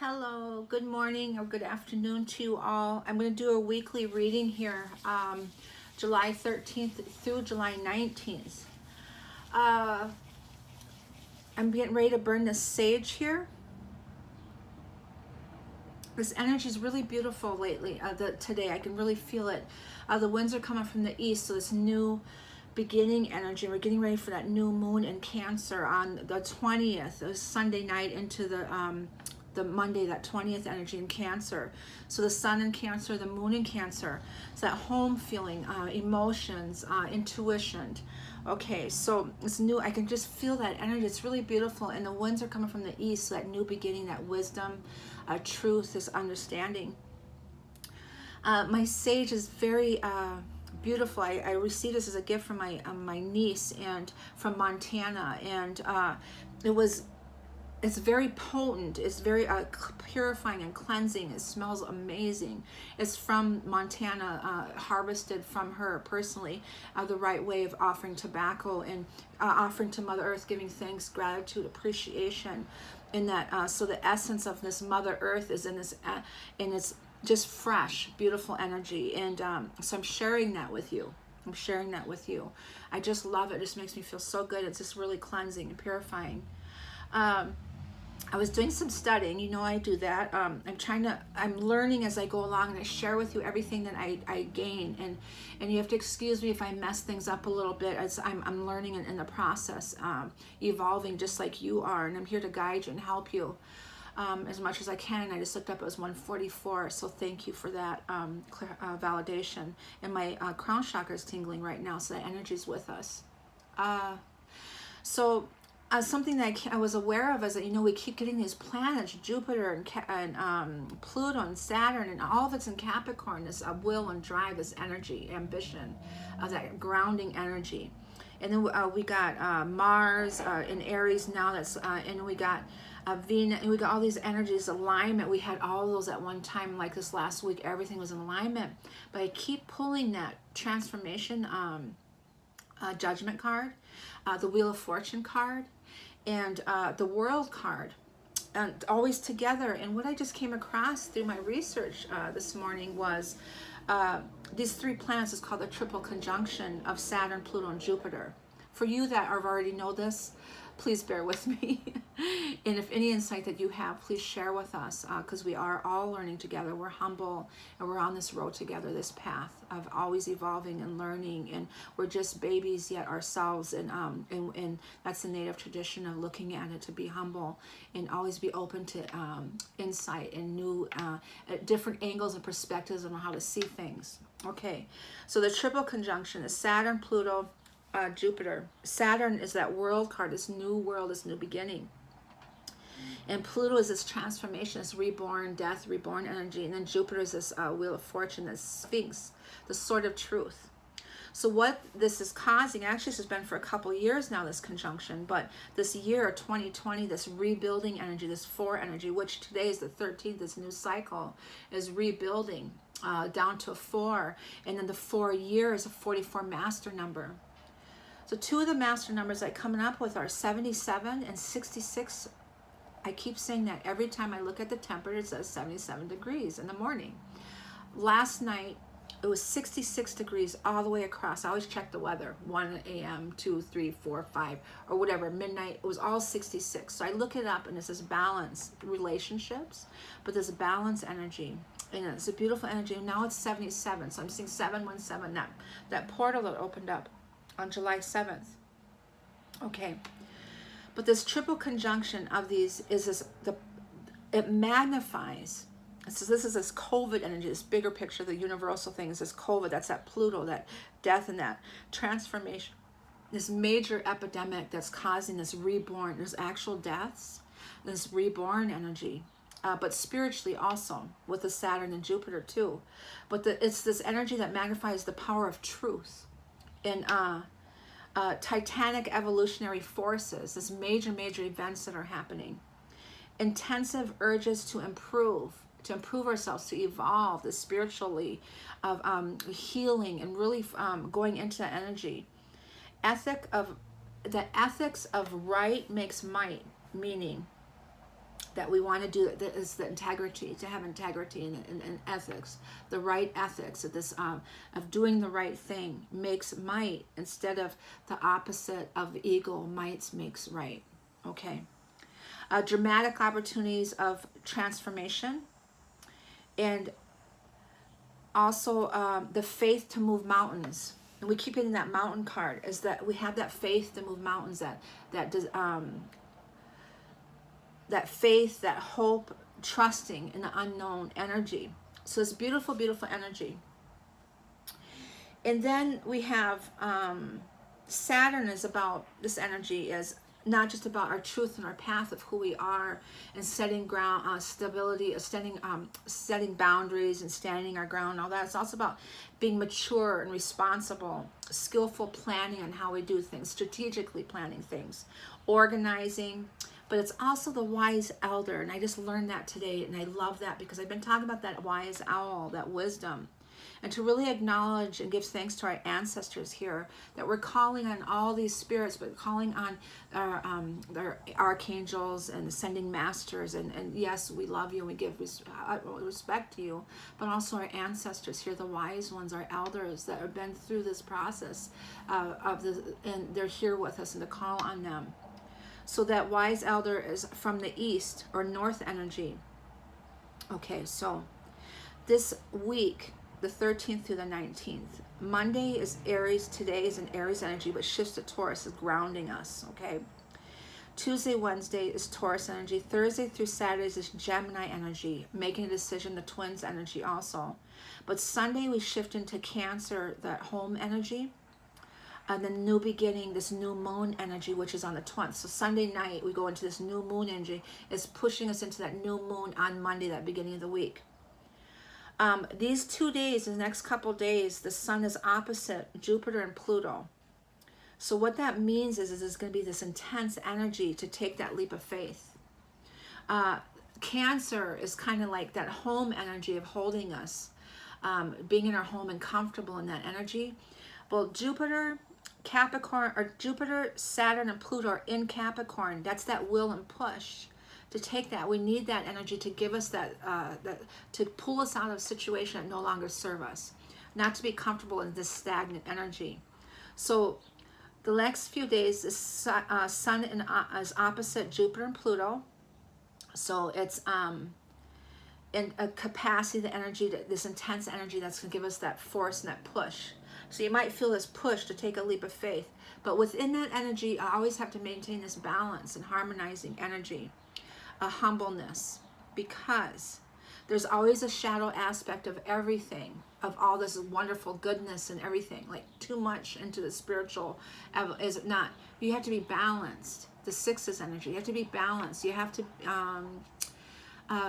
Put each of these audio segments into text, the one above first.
Hello, good morning or good afternoon to you all. I'm going to do a weekly reading here, July 13th through July 19th. I'm getting ready to burn this sage here. This energy is really beautiful lately. Today, I can really feel it. The winds are coming from the east, so this new beginning energy. We're getting ready for that new moon in Cancer on the 20th. It was Sunday night into the Monday, that 20th energy in Cancer. So the sun in Cancer, the moon in Cancer. It's that home feeling, emotions, intuition. Okay, so it's new. I can just feel that energy. It's really beautiful. And the winds are coming from the east, so that new beginning, that wisdom, truth, this understanding. My sage is very beautiful. I received this as a gift from my niece and from Montana, and it's very potent. It's very purifying and cleansing. It smells amazing. It's from Montana, harvested from her personally, the right way of offering tobacco and offering to Mother Earth, giving thanks, gratitude, appreciation. In that, so the essence of this Mother Earth is in this, and it's just fresh, beautiful energy. And so I'm sharing that with you. I just love it. It just makes me feel so good. It's just really cleansing and purifying. I was doing some studying, I do that. I'm learning as I go along, and I share with you everything that I gain. And you have to excuse me if I mess things up a little bit, as I'm learning in the process, evolving just like you are. And I'm here to guide you and help you as much as I can. I just looked up, it was 1:44, so thank you for that validation. And my crown chakra is tingling right now, so that energy is with us. Something that I was aware of is that, we keep getting these planets, Jupiter and Pluto and Saturn, and all of it's in Capricorn, this will and drive, this energy, ambition, that grounding energy. And then we got Mars in Aries now, and we got Venus, and we got all these energies, alignment. We had all those at one time, like this last week, everything was in alignment. But I keep pulling that transformation judgment card, the Wheel of Fortune card, and the World card, and always together. And what I just came across through my research this morning was these three planets is called the triple conjunction of Saturn, Pluto, and Jupiter. For you that already know this, please bear with me. And if any insight that you have, please share with us, because we are all learning together. We're humble, and we're on this road together, this path of always evolving and learning. And we're just babies yet ourselves. And that's the native tradition of looking at it, to be humble and always be open to insight and new, different angles and perspectives on how to see things. Okay, so the triple conjunction is Saturn, Pluto, Jupiter. Saturn is that world card, this new world, this new beginning. And Pluto is this transformation, this reborn, death, reborn energy. And then Jupiter is this Wheel of Fortune, this Sphinx, the sword of truth. So what this is causing, actually this has been for a couple years now, this conjunction, but this year, 2020, this rebuilding energy, this 4 energy, which today is the 13th, this new cycle is rebuilding down to a 4. And then the 4 years, a 44 master number. So two of the master numbers I'm coming up with are 77 and 66. I keep saying that every time I look at the temperature, it says 77 degrees in the morning. Last night, it was 66 degrees all the way across. I always check the weather, 1 a.m., 2, 3, 4, 5, or whatever, midnight. It was all 66. So I look it up, and it says balance relationships, but there's a balance energy. And it's a beautiful energy. And now it's 77. So I'm seeing 717, that portal that opened up on July 7th. Okay. But this triple conjunction of these is it magnifies. So this is this COVID energy, this bigger picture, the universal thing is this COVID, that's that Pluto, that death and that transformation, this major epidemic that's causing this reborn, there's actual deaths, this reborn energy, but spiritually also with the Saturn and Jupiter too. But it's this energy that magnifies the power of truth. And titanic evolutionary forces, this major events that are happening, intensive urges to improve ourselves, to evolve, the spiritually of healing and really going into that energy. The ethics of right makes might, meaning that we want to do, that is the integrity, to have integrity and ethics, the right ethics of this, of doing the right thing makes might, instead of the opposite of ego. Might makes right. Okay. Dramatic opportunities of transformation, and also the faith to move mountains. And we keep getting that mountain card, is that we have that faith to move mountains, that faith, that hope, trusting in the unknown energy. So it's beautiful, beautiful energy. And then we have Saturn is about, this energy is not just about our truth and our path of who we are, and setting ground, stability, setting boundaries and standing our ground, all that. It's also about being mature and responsible, skillful planning on how we do things, strategically planning things, organizing. But it's also the wise elder, and I just learned that today, and I love that, because I've been talking about that wise owl, that wisdom. And to really acknowledge and give thanks to our ancestors here, that we're calling on all these spirits, but calling on our archangels and ascending masters. And yes, we love you and we give respect to you, but also our ancestors here, the wise ones, our elders that have been through this process and they're here with us, and to call on them. So that wise elder is from the east or north energy. Okay, so this week, the 13th through the 19th. Monday is Aries. Today is an Aries energy, but shifts to Taurus, is grounding us, okay? Tuesday, Wednesday is Taurus energy. Thursday through Saturdays is Gemini energy, making a decision, the twins energy also. But Sunday we shift into Cancer, that home energy. And the new beginning, this new moon energy, which is on the 20th. So Sunday night we go into this new moon energy, is pushing us into that new moon on Monday, that beginning of the week. These 2 days, the next couple days, the sun is opposite Jupiter and Pluto. So what that means is there's going to be this intense energy to take that leap of faith. Cancer is kind of like that home energy of holding us, being in our home and comfortable in that energy. Well, Jupiter, Capricorn, or Jupiter, Saturn, and Pluto are in Capricorn. That's that will and push. To take that, we need that energy to give us that, to pull us out of a situation that no longer serve us, not to be comfortable in this stagnant energy. So the next few days, the sun is opposite Jupiter and Pluto. So it's in a capacity, the energy, this intense energy that's going to give us that force and that push. So you might feel this push to take a leap of faith, but within that energy, I always have to maintain this balance and harmonizing energy. A humbleness, because there's always a shadow aspect of everything, of all this wonderful goodness and everything. Like too much into the spiritual is it not. You have to be balanced. The sixes energy, you have to be balanced. You have to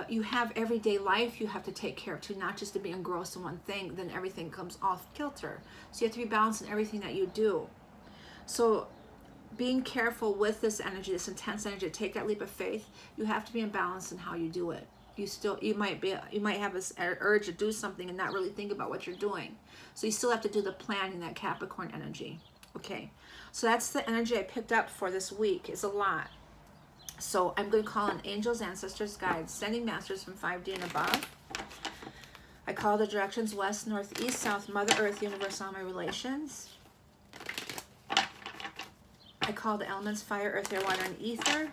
you have everyday life you have to take care of too, not just to be engrossed in one thing, then everything comes off kilter. So you have to be balanced in everything that you do. So being careful with this energy, this intense energy, to take that leap of faith, you have to be in balance in how you do it. You might have this urge to do something and not really think about what you're doing. So you still have to do the planning, that Capricorn energy. Okay, so that's the energy I picked up for this week. It's a lot. So I'm going to call on angels, ancestors, guides, sending masters from 5D and above. I call the directions west, north, east, south, Mother Earth, universe, all my relations. I call the elements fire, earth, air, water, and ether,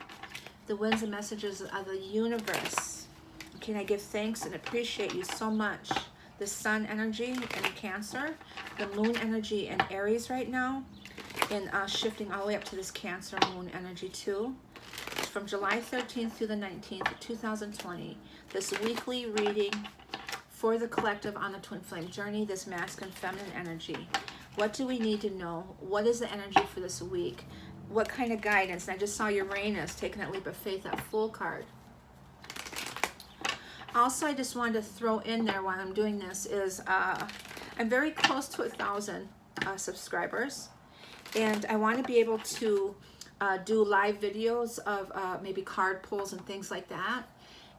the winds and messages of the universe. Okay, and I give thanks and appreciate you so much. The sun energy in Cancer, the moon energy in Aries right now, and shifting all the way up to this Cancer moon energy too. From July 13th through the 19th, 2020, this weekly reading for the collective on the Twin Flame journey, this masculine, feminine energy. What do we need to know? What is the energy for this week? What kind of guidance? And I just saw Uranus taking that leap of faith, that Fool card. Also, I just wanted to throw in there while I'm doing this is I'm very close to 1,000 subscribers, and I want to be able to do live videos of maybe card pulls and things like that.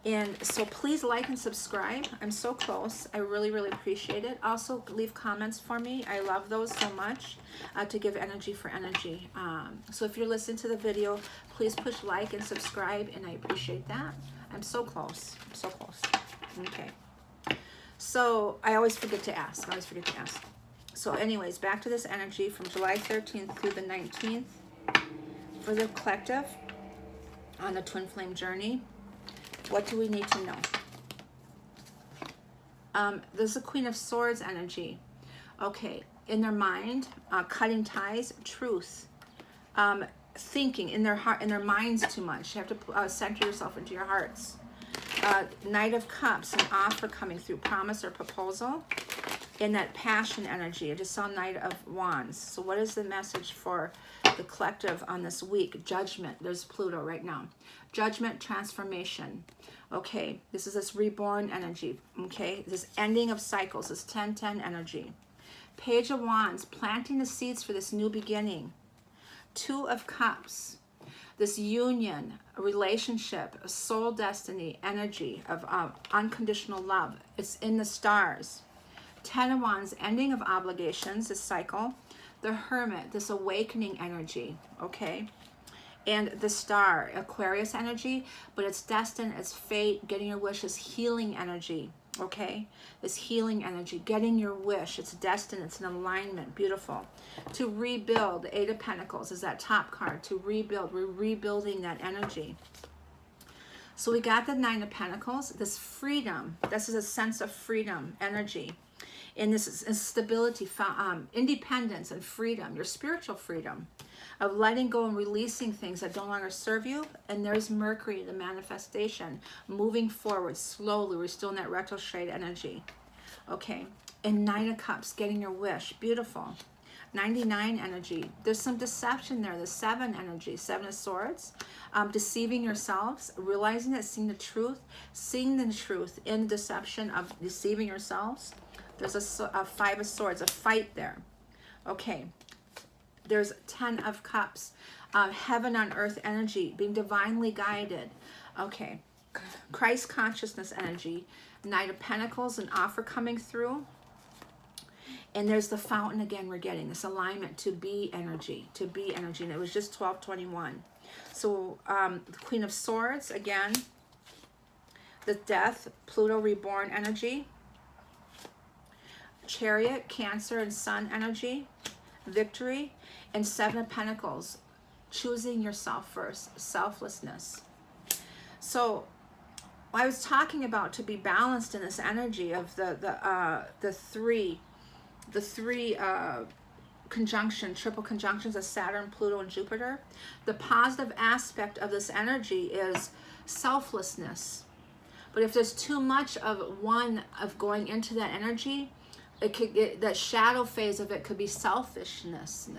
And so please like and subscribe. I'm so close. I really, really appreciate it. Also leave comments for me. I love those so much, to give energy for energy. So if you're listening to the video, please push like and subscribe, and I appreciate that. I'm so close. I'm so close. Okay. So I always forget to ask. So anyways, back to this energy from July 13th through the 19th for the collective on the twin flame journey. What do we need to know? This is the Queen of Swords energy. Okay, in their mind, cutting ties, truth, thinking in their heart, in their minds too much. You have to center yourself into your hearts. Knight of Cups, an offer coming through, promise or proposal. In that passion energy, I just saw Knight of Wands. So what is the message for the collective on this week? Judgment. There's Pluto right now. Judgment, transformation. Okay, this is this reborn energy. Okay, this ending of cycles, this 10-10 energy. Page of Wands, planting the seeds for this new beginning. Two of Cups, this union, a relationship, a soul destiny, energy of unconditional love. It's in the stars. 10 of Wands, ending of obligations, this cycle. The Hermit, this awakening energy, okay? And the Star, Aquarius energy, but it's destined, it's fate, getting your wish is healing energy, okay? This healing energy, getting your wish, it's destined, it's an alignment, beautiful. To rebuild, the Eight of Pentacles is that top card, to rebuild, we're rebuilding that energy. So we got the Nine of Pentacles, this freedom, this is a sense of freedom energy. And this is stability, independence and freedom, your spiritual freedom of letting go and releasing things that no longer serve you. And there's Mercury, the manifestation, moving forward slowly. We're still in that retrograde energy. Okay, and Nine of Cups, getting your wish, beautiful. 99 energy, there's some deception there. The 7 energy, 7 of Swords, deceiving yourselves, realizing that, seeing the truth in deception of deceiving yourselves. There's a 5 of Swords, a fight there. Okay, there's 10 of Cups, heaven on earth energy, being divinely guided. Okay, Christ consciousness energy, Knight of Pentacles, an offer coming through. And there's the Fountain again, we're getting this alignment to be energy, and it was just 12/21. So the Queen of Swords, again, the Death, Pluto reborn energy. Chariot, Cancer and Sun energy, victory, and 7 of Pentacles, choosing yourself first, selflessness. So I was talking about to be balanced in this energy of the three triple conjunctions of Saturn, Pluto, and Jupiter. The positive aspect of this energy is selflessness. But if there's too much of one of going into that energy, it could get that shadow phase of it could be selfishness,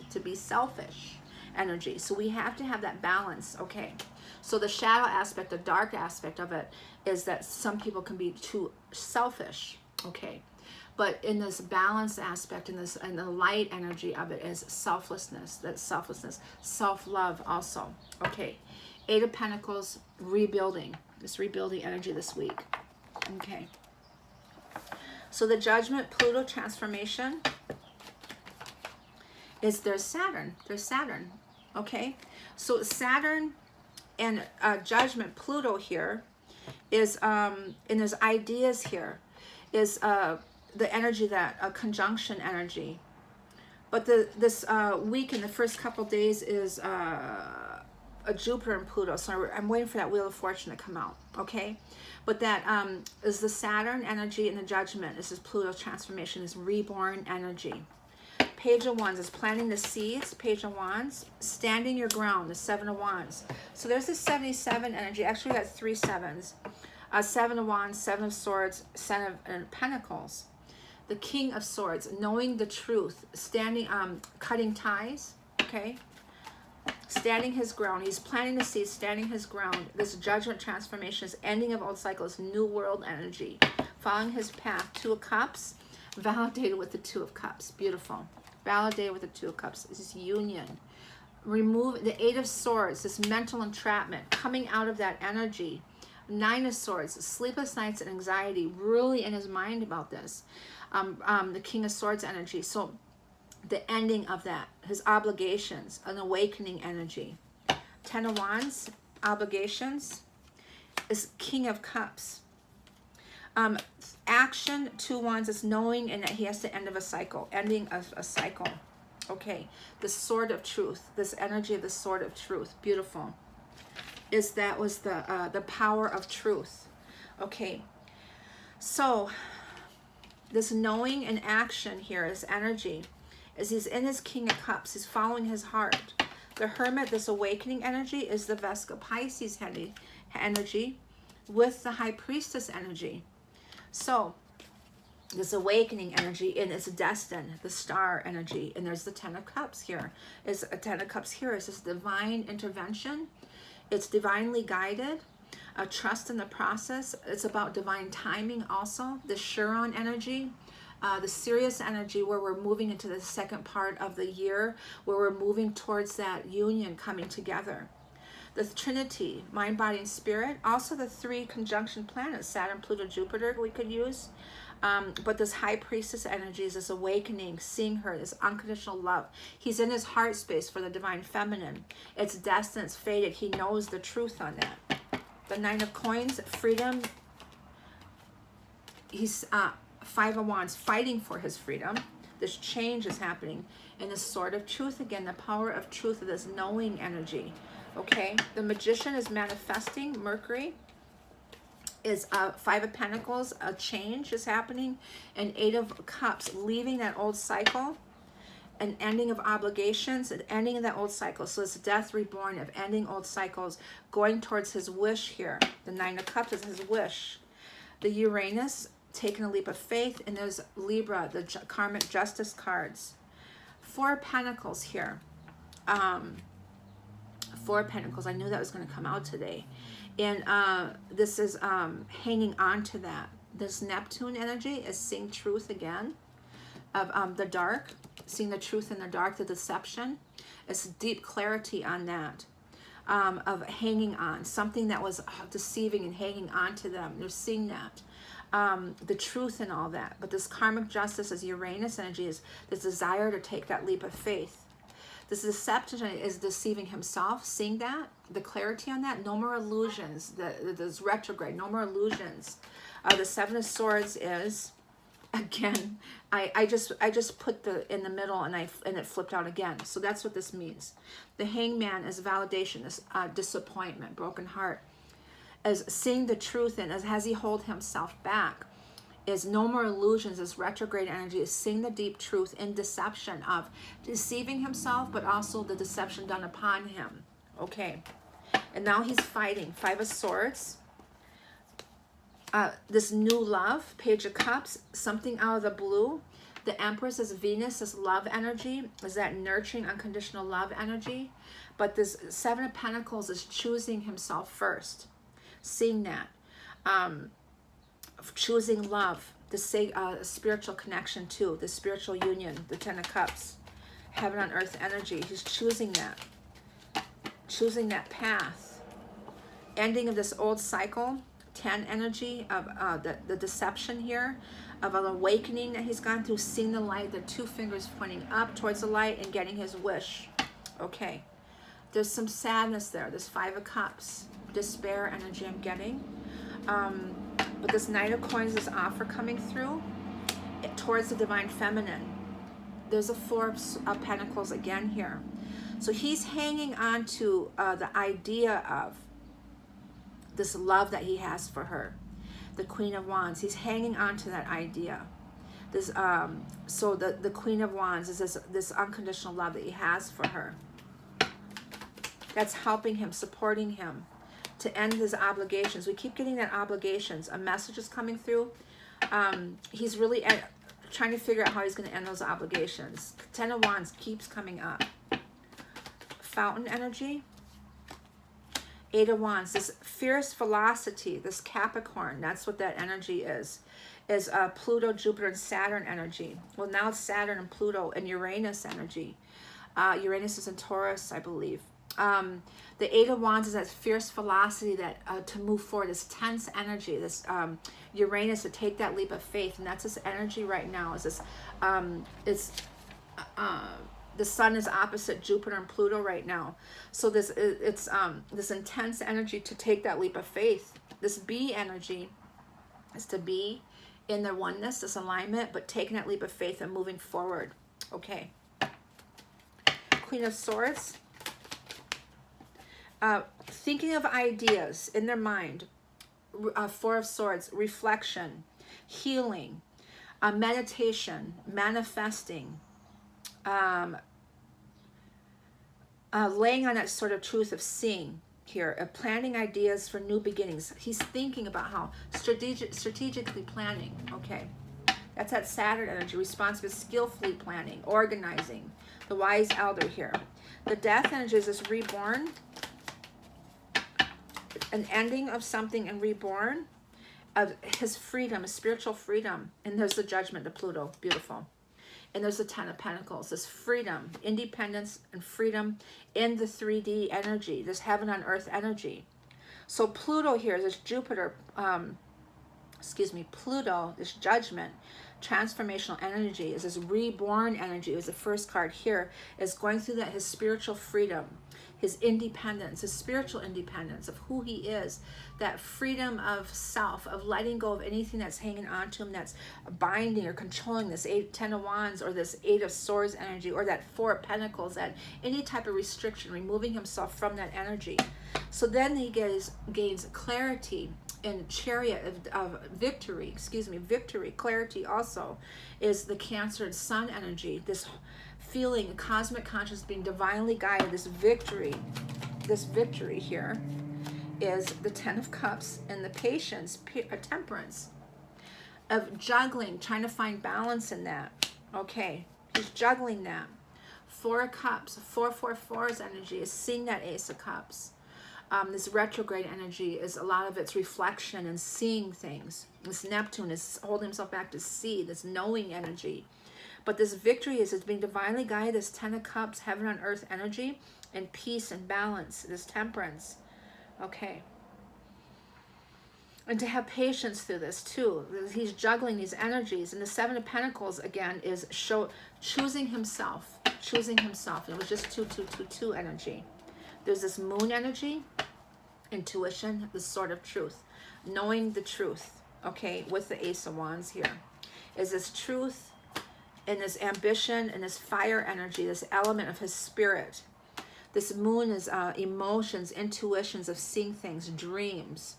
to be selfish energy. So we have to have that balance. Okay, so the shadow aspect, the dark aspect of it is that some people can be too selfish. Okay, but in this balance aspect, and the light energy of it is selflessness. That's selflessness, self-love also. Okay, 8 of Pentacles, rebuilding, this rebuilding energy this week. Okay. So the Judgment, Pluto transformation is there's Saturn. There's Saturn. Okay. So Saturn and Judgment, Pluto here is, and there's ideas here, is the energy that, a conjunction energy. But this week in the first couple days is a Jupiter and Pluto. So I'm waiting for that Wheel of Fortune to come out. Okay. But that is the Saturn energy and the Judgment. This is Pluto's transformation, is reborn energy. Page of Wands is planting the seeds. Page of Wands, standing your ground, the 7 of Wands. So there's the 77 energy. Actually, we got 3 sevens. 7 of Wands, 7 of Swords, 7 of Pentacles. The King of Swords, knowing the truth, standing, cutting ties, okay? Standing his ground. He's planting the seeds, standing his ground. This Judgment transformation is ending of old cycles, new world energy. Following his path, 2 of Cups, validated with the 2 of Cups. Beautiful. Validated with the 2 of Cups. This is union. Remove the 8 of Swords, this mental entrapment, coming out of that energy. 9 of Swords, sleepless nights and anxiety, really in his mind about this. The King of Swords energy. So the ending of that, his obligations, an awakening energy. 10 of Wands, obligations. is King of Cups. Action, 2 Wands is knowing and that he has to end of a cycle, ending of a cycle. Okay, the Sword of Truth, this energy of the Sword of Truth, beautiful. That was the power of truth. Okay, so this knowing and action here is energy. As he's in his King of Cups, he's following his heart. The Hermit, this awakening energy, is the Vesca Pisces energy with the High Priestess energy. So this awakening energy, and it's destined, the Star energy, and there's the Ten of Cups here. Is a Ten of Cups here is this divine intervention. It's divinely guided. Trust in the process. It's about divine timing also. The Chiron energy, the Sirius energy, where we're moving into the second part of the year, where we're moving towards that union coming together. The Trinity, mind, body, and spirit. Also the 3 conjunction planets, Saturn, Pluto, Jupiter, we could use. But this High Priestess energy is this awakening, seeing her, this unconditional love. He's in his heart space for the divine feminine. It's destined, it's fated. He knows the truth on that. The 9 of Coins, freedom. He's 5 of Wands, fighting for his freedom. This change is happening. And the Sword of Truth, again, the power of truth, of this knowing energy. Okay, the Magician is manifesting. Mercury is 5 of Pentacles, a change is happening. And 8 of Cups, leaving that old cycle. An ending of obligations, an ending of that old cycle. So it's death reborn of ending old cycles, going towards his wish here. The 9 of Cups is his wish. The Uranus, taking a leap of faith. And there's Libra, the karmic justice cards. 4 of Pentacles here. 4 of Pentacles. I knew that was going to come out today. And this is hanging on to that. This Neptune energy is seeing truth again of the dark, seeing the truth in the dark, the deception. It's deep clarity on that, of hanging on, something that was deceiving and hanging on to them. They're seeing that. The truth and all that. But this karmic justice as Uranus energy is this desire to take that leap of faith. This deception is deceiving himself, seeing that, the clarity on that. No more illusions. This retrograde, no more illusions. The 7 of Swords is, again, I just put in the middle and it flipped out again. So that's what this means. The Hangman is validation, this disappointment, broken heart, as seeing the truth in, as has he hold himself back, is no more illusions. This retrograde energy is seeing the deep truth in deception of deceiving himself, but also the deception done upon him. Okay, and now he's fighting. 5 of Swords. This new love, Page of Cups, something out of the blue. The Empress is Venus, this love energy, is that nurturing, unconditional love energy. But this 7 of Pentacles is choosing himself first, seeing that. Choosing love, the spiritual connection too, the spiritual union, the 10 of Cups, heaven on earth energy. He's choosing that path. Ending of this old cycle. 10 energy of the deception here, of an awakening that he's gone through, seeing the light, the 2 fingers pointing up towards the light and getting his wish. Okay, there's some sadness there. This 5 of Cups, despair energy I'm getting. But this Knight of Coins, this offer coming through towards the divine feminine. There's a 4 of Pentacles again here. So he's hanging on to the idea of this love that he has for her. The Queen of Wands, he's hanging on to that idea. This so the Queen of Wands is this unconditional love that he has for her. That's helping him, supporting him to end his obligations. We keep getting that obligations. A message is coming through. He's really trying to figure out how he's going to end those obligations. 10 of Wands keeps coming up. Fountain energy. 8 of Wands, this fierce velocity, this Capricorn, that's what that energy is Pluto, Jupiter, and Saturn energy. Well, now it's Saturn and Pluto and Uranus energy. Uranus is in Taurus, I believe. The 8 of Wands is that fierce velocity, that to move forward, this tense energy, this Uranus to take that leap of faith, and that's this energy right now. Is this the sun is opposite Jupiter and Pluto right now, so it's this intense energy to take that leap of faith. This B energy is to be in their oneness, this alignment, but taking that leap of faith and moving forward. Okay. Queen of Swords. Thinking of ideas in their mind. Four of Swords. Reflection. Healing. Meditation. Manifesting. Laying on that sort of truth of seeing here, planning ideas for new beginnings. He's thinking about how strategically planning. Okay, that's that Saturn energy, responsible, skillfully planning, organizing. The wise elder here. The Death energy is this reborn, an ending of something and reborn, of his freedom, his spiritual freedom. And there's the Judgment to Pluto, beautiful. And there's the Ten of Pentacles, this freedom, independence and freedom in the 3D energy, this heaven on earth energy. So Pluto here, this Jupiter, Pluto, this judgment, transformational energy, is this reborn energy. It was the first card here, is going through that, his spiritual freedom, his independence, his spiritual independence of who he is, that freedom of self, of letting go of anything that's hanging on to him, that's binding or controlling, this 10 of Wands or this 8 of Swords energy, or that 4 of Pentacles, that any type of restriction, removing himself from that energy. So then he gains clarity and Chariot of victory, victory. Clarity also is the Cancer and Sun energy, this feeling, cosmic consciousness, being divinely guided. This victory here is the Ten of Cups, and the patience, temperance, of juggling, trying to find balance in that. Okay, he's juggling that. 4 of Cups, 444's energy is seeing that Ace of Cups. This retrograde energy is a lot of its reflection and seeing things. This Neptune is holding himself back to see, this knowing energy. But this victory is being divinely guided, this 10 of Cups, heaven on earth energy, and peace and balance, this temperance. Okay. And to have patience through this too. He's juggling these energies. And the 7 of Pentacles, again, is choosing himself. Choosing himself. It was just 2 energy. There's this moon energy, intuition, the sword of truth. Knowing the truth, okay, with the Ace of Wands here. Is this truth and this ambition and this fire energy, this element of his spirit. This moon is emotions, intuitions of seeing things, dreams.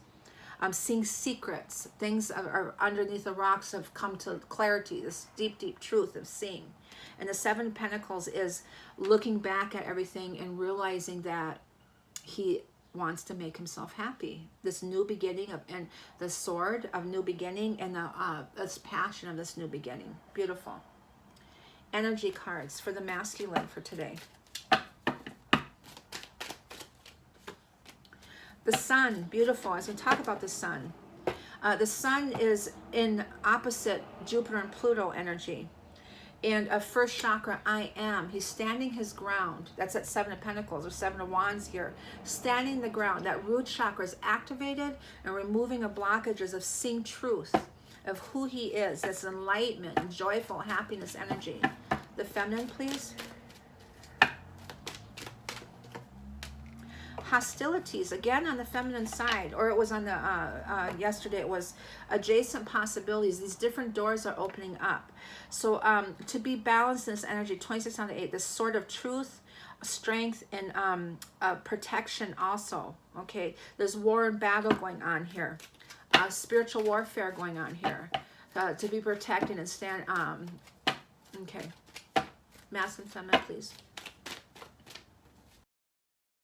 Seeing secrets. Things are underneath the rocks have come to clarity, this deep, deep truth of seeing. And the 7 of Pentacles is looking back at everything and realizing that he wants to make himself happy. This new beginning and the sword of new beginning, and this passion of this new beginning. Beautiful. Energy cards for the masculine for today. The sun, beautiful. As we talk about the sun is in opposite Jupiter and Pluto energy. And a first chakra, I am. He's standing his ground. That's at 7 of Pentacles or 7 of Wands here. Standing the ground. That root chakra is activated and removing the blockages of seeing truth of who he is. That's enlightenment and joyful happiness energy. The feminine, please. Hostilities, again on the feminine side, or it was on the yesterday, it was adjacent possibilities. These different doors are opening up. So to be balanced in this energy, 26 on the 8, this sort of truth, strength, and protection also. Okay, there's war and battle going on here, spiritual warfare going on here, to be protected and stand. Okay, masculine, feminine, please.